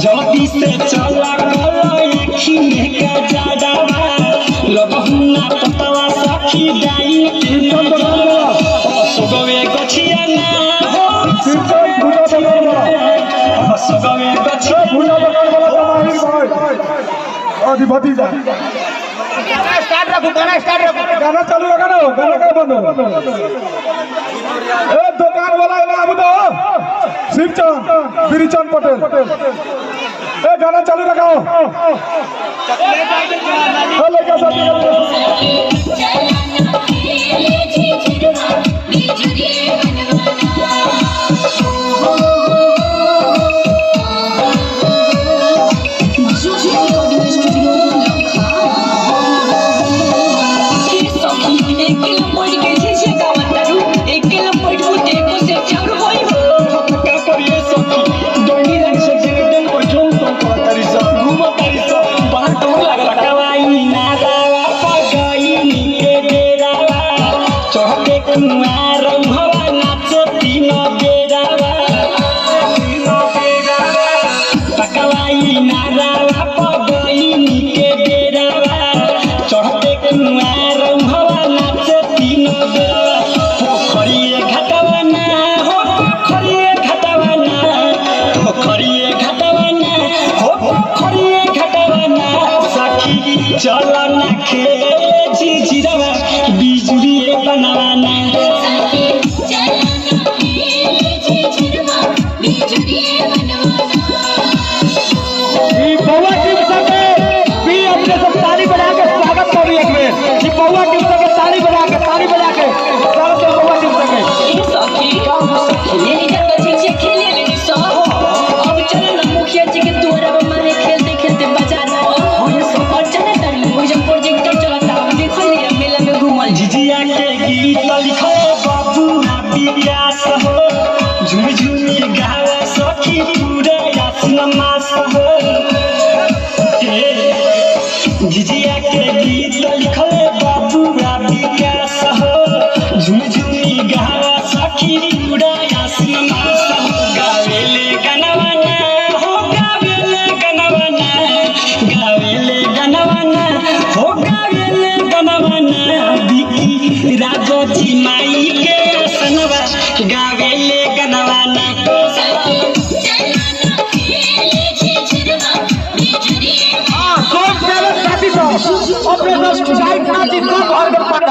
जल्दी से चला खिले का जाडवा लगहुना पतवा सखी डाई सुगवे गछिया ना हो सुगवे गछिया भूला बगल वाला माहिर भाई आदि भतीजा स्टार्ट रखो गाना चालू रखा ना गाना का बंद ए दुकान वाला बाबू दो शिवचंद बिरिचंद पटेल ए गाना चालू रखाओ हेलो कैसा चला ना खेले झिझिरवा बिजुलिए बनाना बउआ टीम सबके भी अपने सब ताली बजा के स्वागत करी एक बेर जी बउआ टीम सबके ताली बजा के स्वागत करी बउआ टीम सबके ए सखी खेले जब झिझिया खेले ले सो अब चल ना मुखिया जी के द्वारा मारे खेलते खेलते बजाना हो ये सब और चले तरी वो जब प्रोजेक्टर चलता देखो ले मेला में घूमल झिझिया के गीत लिखो बाबू विकास हो झूम झूम गावा सखी पूरा यासन मास हो झिझिया के गीत लिखो बाबू विकास हो झूम झूम गावा सखी पूरा यासन मास हो गावेले गनवाना हो गावेले गनवाना गावेले गनवाना हो गावेले गनवाना बिकी राजो जी माई के सनवा गावेले गनवाना अपने सब साइड नाची सब घर